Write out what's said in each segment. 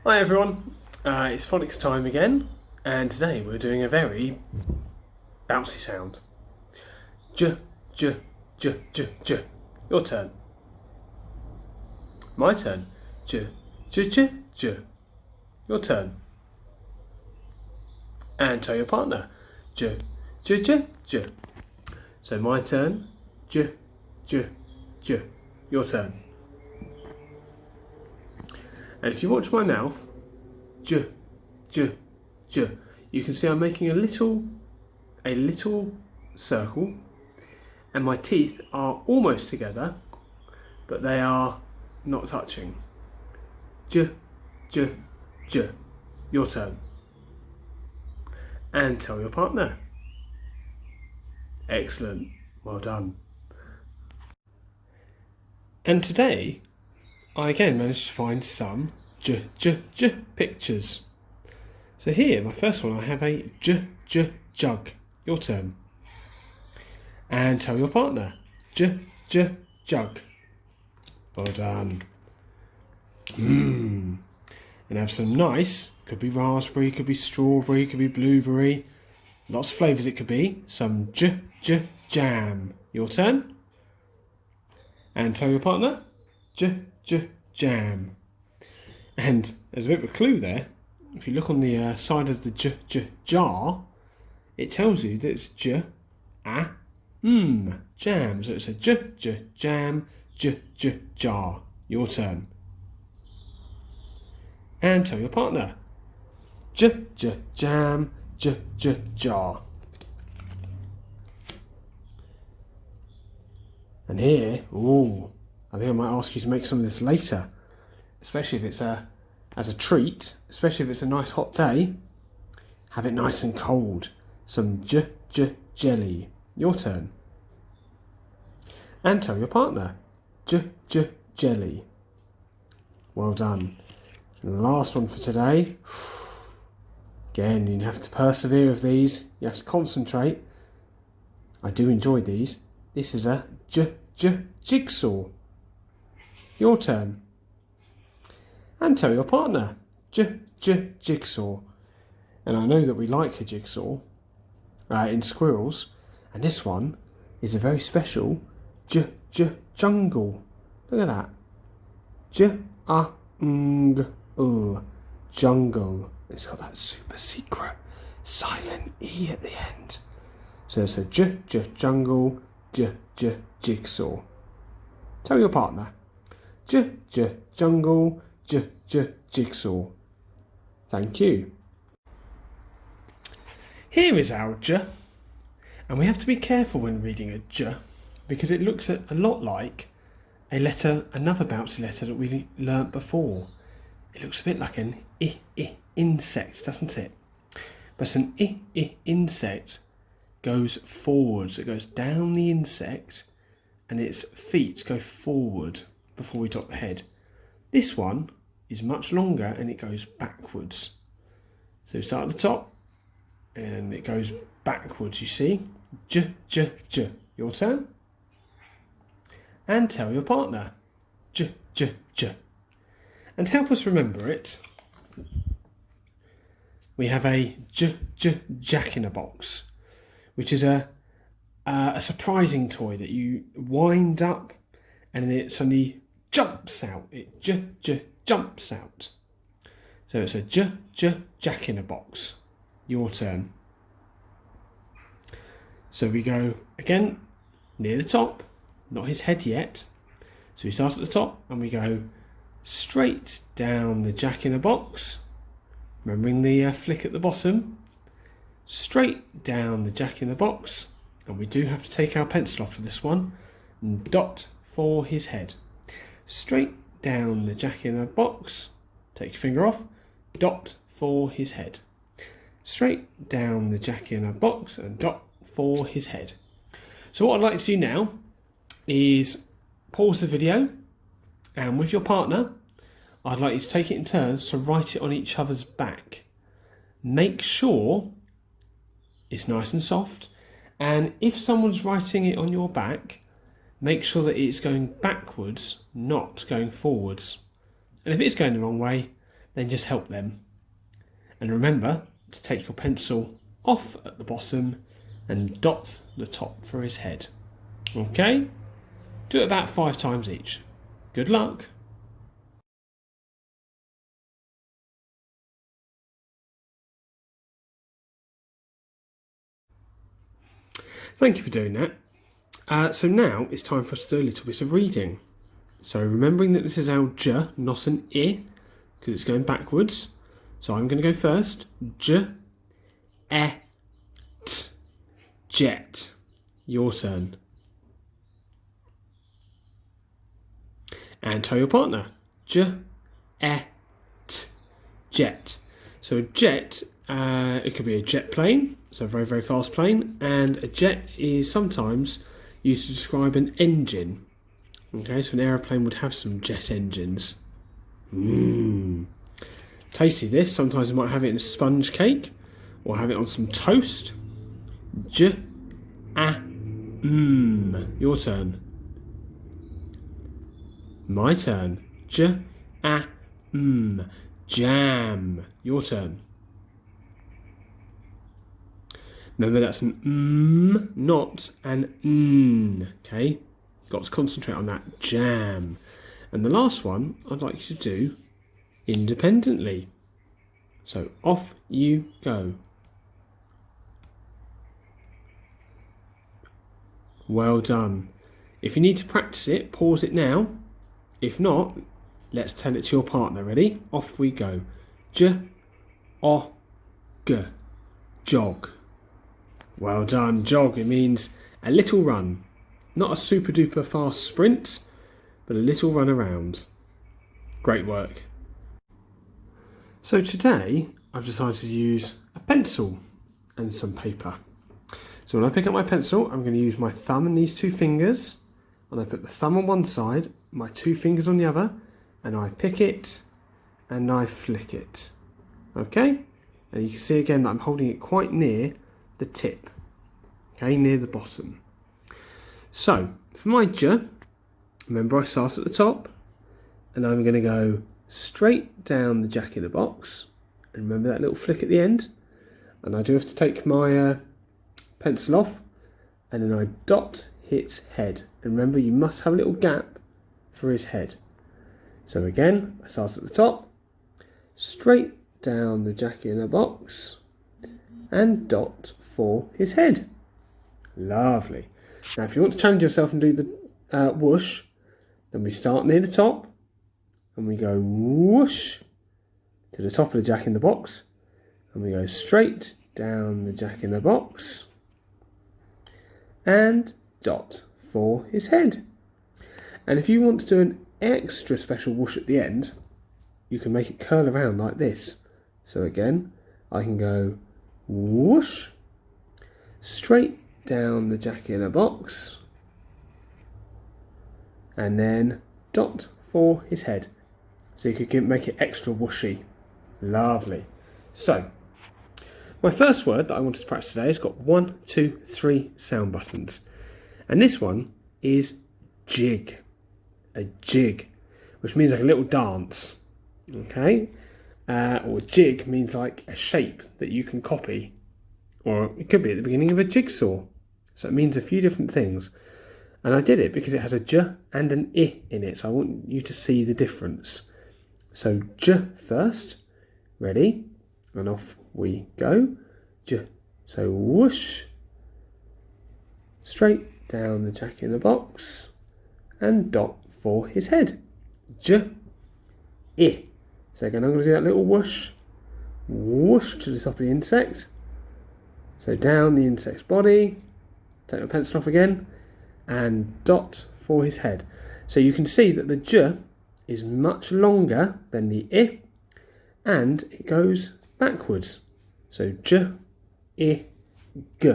Hi everyone, it's Phonics time again, and today we're doing a very bouncy sound. J, j, j, j, j. Your turn. My turn. J, j, j, j. Your turn. And tell your partner. J, j, j, j. So my turn. J, j, j. Your turn. And if you watch my mouth, j, j, j, you can see I'm making a little circle, and my teeth are almost together, but they are not touching. J, j, j. Your turn. And tell your partner. Excellent. Well done. And today, I again managed to find some j, j, j pictures. So here, my first one, I have a j, j, jug. Your turn. And tell your partner. J, j, jug. Well done. And have some nice, could be raspberry, could be strawberry, could be blueberry. Lots of flavours it could be. Some j, j, jam. Your turn. And tell your partner. J, j, jam. And there's a bit of a clue there. If you look on the side of the j, j, jar, it tells you that it's j, a, jam. So it's a j, j, jam, j, j, jar. Your turn. And tell your partner. J, j, jam, j, j, jar. And here, I think I might ask you to make some of this later, especially if it's as a treat, especially if it's a nice hot day. Have it nice and cold. Some j, j, jelly. Your turn. And tell your partner. J, j, jelly. Well done. And the last one for today. Again, you have to persevere with these. You have to concentrate. I do enjoy these. This is a j, j, jigsaw. Your turn. And tell your partner. J, j, jigsaw. And I know that we like a jigsaw in squirrels. And this one is a very special j, j, jungle. Look at that. J, a, ng, jungle. It's got that super secret silent E at the end. So it's a j, j, jungle, j, j, jigsaw. Tell your partner. J, j, jungle, j, j, jigsaw. Thank you. Here is our j, and we have to be careful when reading a j because it looks a lot like another bouncy letter that we learnt before. It looks a bit like an insect, doesn't it? But an insect goes forwards. It goes down the insect and its feet go forward before we dot the head. This one is much longer and it goes backwards. So we start at the top and it goes backwards, you see. J, j, j. Your turn. And tell your partner. J, j, j. And to help us remember it, we have a j, j, jack-in-a-box, which is a surprising toy that you wind up and then it suddenly jumps out. It j, j, jumps out. So it's a j, j, jack-in-a-box. Your turn. So we go again near the top, not his head yet. So we start at the top and we go straight down the jack-in-a-box, remembering the flick at the bottom, straight down the jack-in-the-box, and we do have to take our pencil off for this one, and dot for his head. Straight down the jack-in-the-box, take your finger off, dot for his head. Straight down the jack-in-a-box and dot for his head. So what I'd like to do now is pause the video, and with your partner, I'd like you to take it in turns to write it on each other's back. Make sure it's nice and soft, and if someone's writing it on your back, make sure that it's going backwards, not going forwards. And if it's going the wrong way, then just help them. And remember to take your pencil off at the bottom and dot the top for his head. Okay? Do it about 5 times each. Good luck! Thank you for doing that. So now it's time for us to do a little bit of reading. So remembering that this is our J, not an I, because it's going backwards. So I'm going to go first. J, E, T, jet. Your turn. And tell your partner. J, E, T, jet. So a jet, it could be a jet plane, so a very, very fast plane, and a jet is sometimes used to describe an engine. Okay, so an aeroplane would have some jet engines. Tasty this. Sometimes you might have it in a sponge cake or have it on some toast. J, A, M. Your turn. My turn. J, A, M. Jam. Your turn. Remember that's an M, not an N. Okay? Got to concentrate on that. Jam. And the last one I'd like you to do independently. So off you go. Well done. If you need to practice it, pause it now. If not, let's tell it to your partner. Ready? Off we go. J, O, G. Jog. Well done. Jog. It means a little run. Not a super duper fast sprint, but a little run around. Great work. So today I've decided to use a pencil and some paper. So when I pick up my pencil, I'm going to use my thumb and these 2 fingers, and I put the thumb on one side, my 2 fingers on the other, and I pick it and I flick it. Okay? And you can see again that I'm holding it quite near the tip. Okay, near the bottom. So for my J, remember I start at the top, and I'm going to go straight down the jack in the box. And remember that little flick at the end? And I do have to take my pencil off, and then I dot his head. And remember, you must have a little gap for his head. So again, I start at the top, straight down the jack in the box, and dot for his head. Lovely. Now if you want to challenge yourself and do the whoosh, then we start near the top, and we go whoosh to the top of the jack in the box, and we go straight down the jack in the box and dot for his head. And if you want to do an extra special whoosh at the end, you can make it curl around like this. So again, I can go whoosh straight down the jack in a box and then dot for his head. So you could make it extra whooshy. Lovely. So my first word that I wanted to practice today has got 1, 2, 3 sound buttons. And this one is jig. A jig, which means like a little dance. Okay? Or jig means like a shape that you can copy. Or it could be at the beginning of a jigsaw. So it means a few different things. And I did it because it has a J and an I in it. So I want you to see the difference. So J first. Ready? And off we go. J. So whoosh. Straight down the jack in the box. And dot for his head. J. I. So again, I'm going to do that little whoosh. Whoosh to the top of the insect. So down the insect's body. Take my pencil off again. And dot for his head. So you can see that the J is much longer than the I. And it goes backwards. So J, I, G.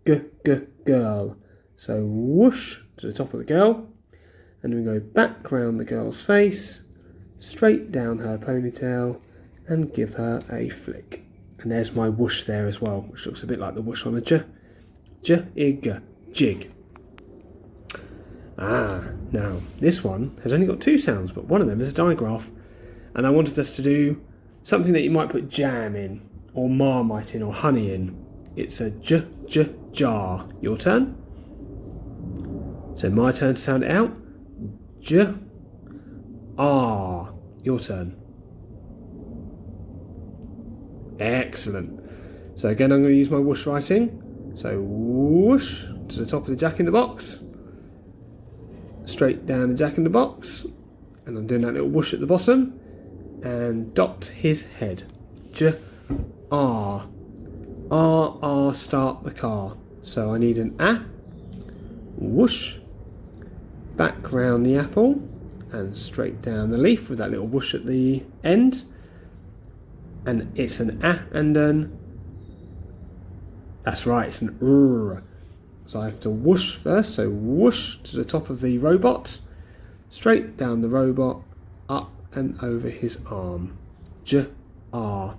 G, G, girl. So whoosh to the top of the girl. And we go back round the girl's face, straight down her ponytail, and give her a flick. And there's my whoosh there as well, which looks a bit like the whoosh on a J. J, I, G. Jig. Now this one has only got 2 sounds, but one of them is a digraph. And I wanted us to do something that you might put jam in, or marmite in, or honey in. It's a jar. Your turn. So my turn to sound it out. J, ah. Your turn. Excellent. So again, I'm going to use my whoosh writing. So whoosh to the top of the Jack in the Box, straight down the Jack in the Box, and I'm doing that little whoosh at the bottom, and dot his head. J, ah. Start the car. So I need an a, whoosh, back round the apple, and straight down the leaf with that little whoosh at the end. And it's an a and an, that's right, it's an r. So I have to whoosh first, so whoosh to the top of the robot, straight down the robot, up and over his arm. J, R.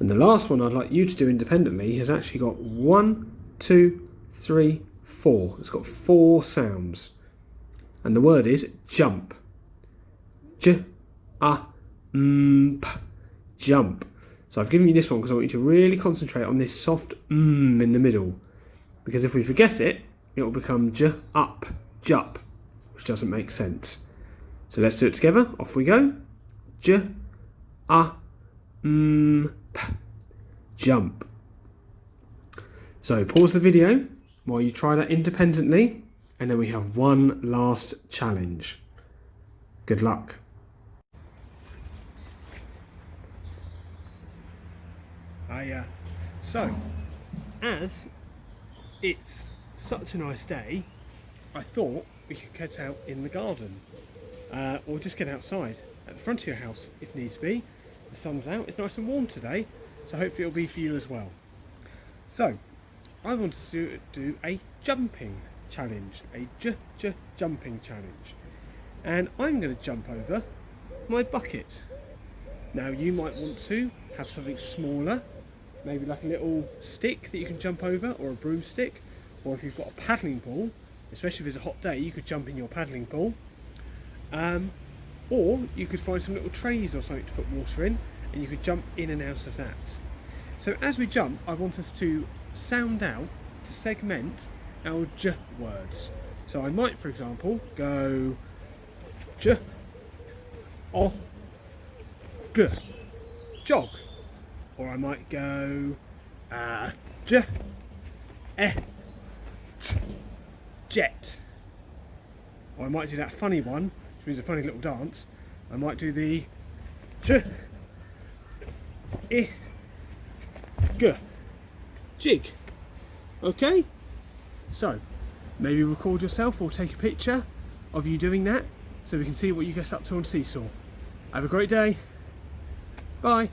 And the last one I'd like you to do independently has actually got 1, 2, 3, 4. It's got 4 sounds. And the word is jump. J, A, M, P. Jump. So I've given you this one because I want you to really concentrate on this soft in the middle. Because if we forget it, it will become j, up, jup, which doesn't make sense. So let's do it together. Off we go. J, A, M, P. Jump. So pause the video while you try that independently, and then we have one last challenge. Good luck. So, as it's such a nice day, I thought we could get out in the garden, or just get outside at the front of your house if needs be. The sun's out, it's nice and warm today, so hopefully it'll be for you as well. So, I wanted to do a jumping challenge, a jumping challenge, and I'm going to jump over my bucket. Now you might want to have something smaller, maybe like a little stick that you can jump over, or a broomstick, or if you've got a paddling pool, especially if it's a hot day, you could jump in your paddling pool, or you could find some little trays or something to put water in, and you could jump in and out of that. So as we jump, I want us to sound out, to segment our j words. So I might, for example, go j, o, g, jog. Or I might go j, e, t, jet. Or I might do that funny one, which means a funny little dance. I might do the j, I, g, jig. Okay? So, maybe record yourself or take a picture of you doing that so we can see what you get up to on Seesaw. Have a great day. Bye.